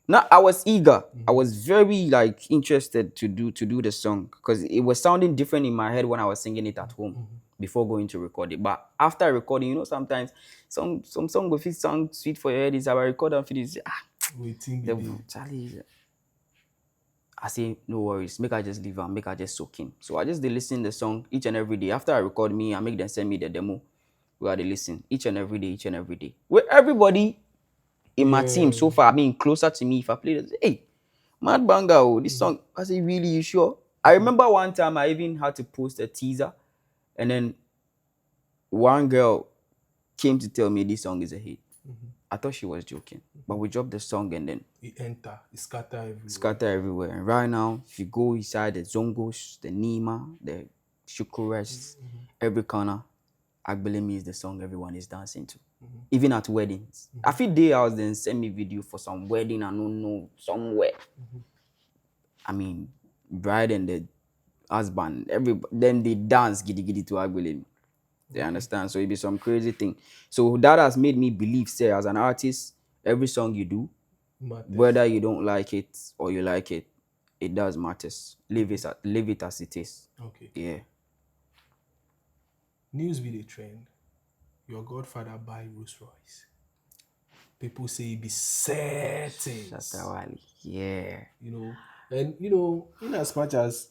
Now I was eager. I was very like interested to do the song because it was sounding different in my head when I was singing it at home. before going to record it. But after recording, sometimes some song will feel sound sweet for your head. Is about record and finish. Waiting be The there. Charlie. I say no worries. Make I just leave and make I just soak in. So I just they listen the song each and every day. After I record me, I make them send me the demo. Where they listen each and every day, each and every day. Where everybody in my team so far, I mean closer to me. If I play this, hey, Mad Banger, oh, this song. I say, really, you sure? I remember one time I even had to post a teaser, and then one girl came to tell me this song is a hit. I thought she was joking, but we dropped the song and then It enter, it scatter everywhere. scatter everywhere. And right now, if you go inside the Zongos, the Nima, the Shukuras, every corner, Agbelemi is the song everyone is dancing to. Even at weddings. I feel day I was then send me video for some wedding, I don't know, somewhere. I mean, bride and the husband, then they dance giddy giddy to Agbelemi. They understand? So it be some crazy thing. So that has made me believe, say, as an artist, every song you do, Matters. whether you don't like it or you like it, it does matters. Leave it as it is. Okay. Yeah. News be the trend. Your godfather buy Rolls Royce. People say it be settings. Shatawali. Yeah. And in as much as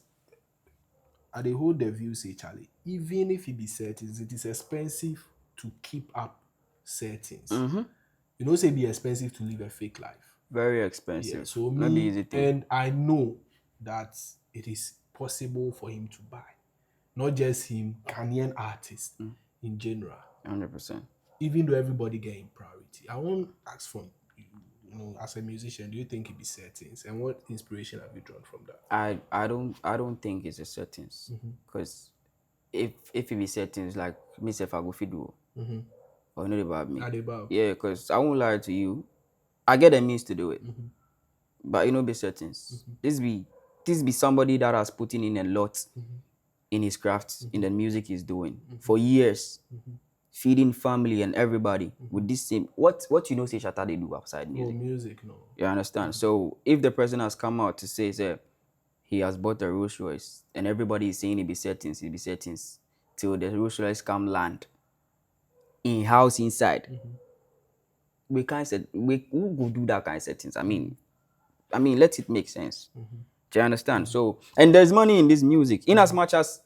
I they hold the view, say Charlie, even if it be settings, it is expensive to keep up settings. Say it be expensive to live a fake life. Very expensive. Yeah, so not the easy thing. and I know that it is possible for him to buy. Not just him, Ghanaian artists in general. 100%. Even though everybody getting priority. I won't ask from you, as a musician, do you think it be settings? And what inspiration have you drawn from that? I don't think it's a settings. Because if it be settings, like myself, I go fit do. Or not about me. Yeah, because I won't lie to you. I get a means to do it. But be settings. This be somebody that has put in a lot in his craft, in the music he's doing for years, feeding family and everybody with this same what say Shatta they do outside music. Music, no. You understand? So if the person has come out to say he has bought a Rolls Royce and everybody is saying it be settings till the Rolls Royce come land in house inside. We can't say who go do that kind of settings. I mean, let it make sense. Do you understand? So, and there's money in this music. In as much as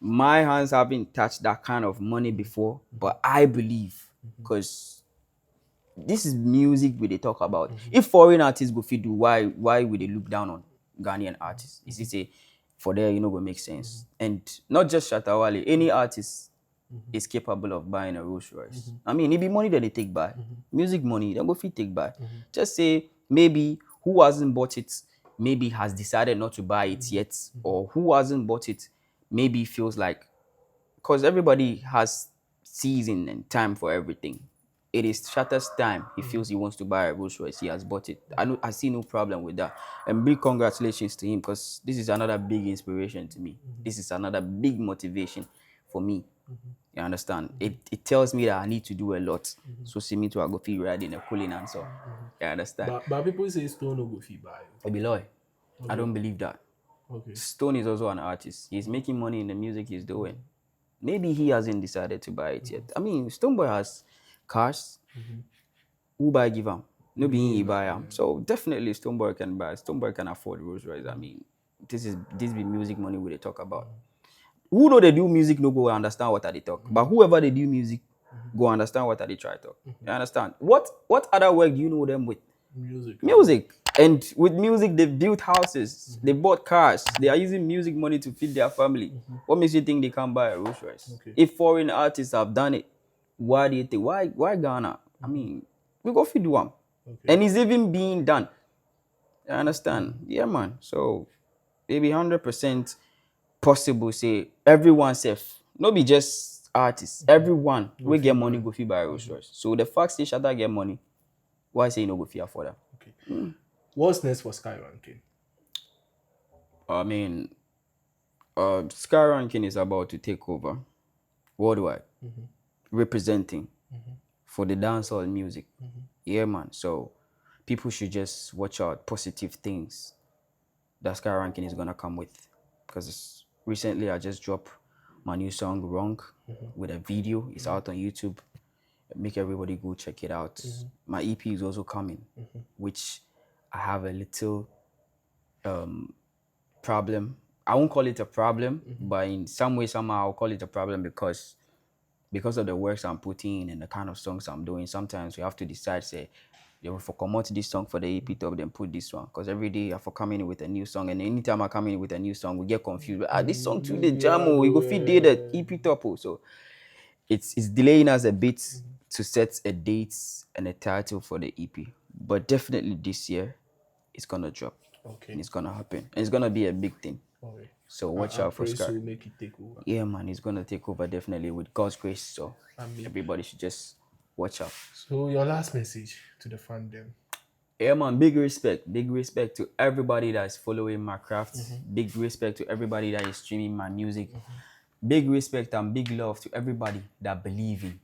my hands haven't touched that kind of money before, but I believe, because this is music we they talk about. If foreign artists go fit do, why would they look down on Ghanaian artists? Is it say for there go make sense? And not just Shatawale, any artist is capable of buying a Rolls Royce. I mean, it be money that they take by. Music money, they go fit take by. Just say maybe who hasn't bought it, maybe has decided not to buy it yet, or who hasn't bought it, maybe feels like, because everybody has season and time for everything. It is Shatta's time. He feels he wants to buy a Rolls Royce. He has bought it. I see no problem with that. And big congratulations to him, because this is another big inspiration to me. This is another big motivation for me. You understand? It tells me that I need to do a lot. So see me to I go feel ready in a cooling answer. You understand? But people say Stone no go fit buy. I be lie. I don't believe that. Okay. Stone is also an artist. He's making money in the music he's doing. Maybe he hasn't decided to buy it yet. I mean, Stoneboy has cars. Who buy give him? No being he buy him. So definitely Stoneboy can buy. Stoneboy can afford Rolls Royce. I mean, this be music money we they talk about. Who know they do music no go understand what they talk. But whoever they do music go understand what they try talk. You understand? What other work do you know them with? Music. And with music, they've built houses, they bought cars, they are using music money to feed their family. What makes you think they can't buy a Rolls Royce? Okay. If foreign artists have done it, why do you think? Why Ghana? I mean, we go feed one. Okay. And it's even being done. You understand? Yeah, man. So maybe 100% possible. Say everyone safe. Not be just artists. Everyone we get money go feed buy a Rolls Royce. So the fact say Shatta get money, why say you no go feed afford that? Okay. What's next for SkyRanking? I mean, SkyRanking is about to take over worldwide, representing for the dancehall music. Yeah, man. So people should just watch out positive things that SkyRanking is gonna come with. Because recently I just dropped my new song, Wrong. with a video. It's out on YouTube. Make everybody go check it out. My EP is also coming, which I have a little problem. I won't call it a problem, but in some way, somehow, I'll call it a problem because of the works I'm putting in and the kind of songs I'm doing. Sometimes we have to decide, say, if I come out this song for the EP top, then put this one. Because every day I for coming in with a new song, and anytime I come in with a new song, we get confused. This song to the jam, we go fit did the EP top. So it's delaying us a bit to set a date and a title for the EP. But definitely this year, it's gonna drop. Okay. And it's gonna happen. And it's gonna be a big thing. Okay. So watch out for Sky. Will make it take over. Yeah, man, it's gonna take over definitely with God's grace. So everybody should just watch out. So your last message to the fandom. Yeah, man, big respect to everybody that's following my craft. Big respect to everybody that is streaming my music. Big respect and big love to everybody that believe in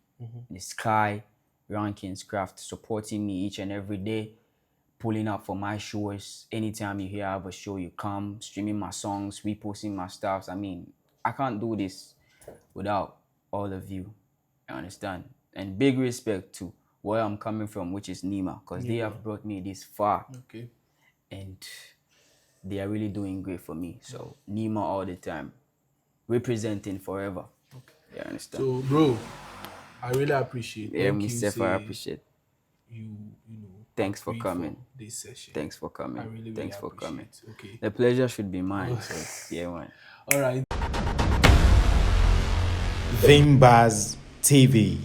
the SkyRanking's craft, supporting me each and every day, pulling up for my shows. Anytime you hear I have a show, you come, streaming my songs, reposting my stuff. I mean, I can't do this without all of you. You understand? And big respect to where I'm coming from, which is Nima, because they have brought me this far. Okay. And they are really doing great for me. So Nima all the time, representing forever. Okay. You understand? So, bro, I really appreciate. Yeah, myself, I appreciate. You know. Thanks for coming. For this session. Thanks for coming. I really Thanks for coming. Okay. The pleasure should be mine. So, yeah, man. All right. Vimbaz TV.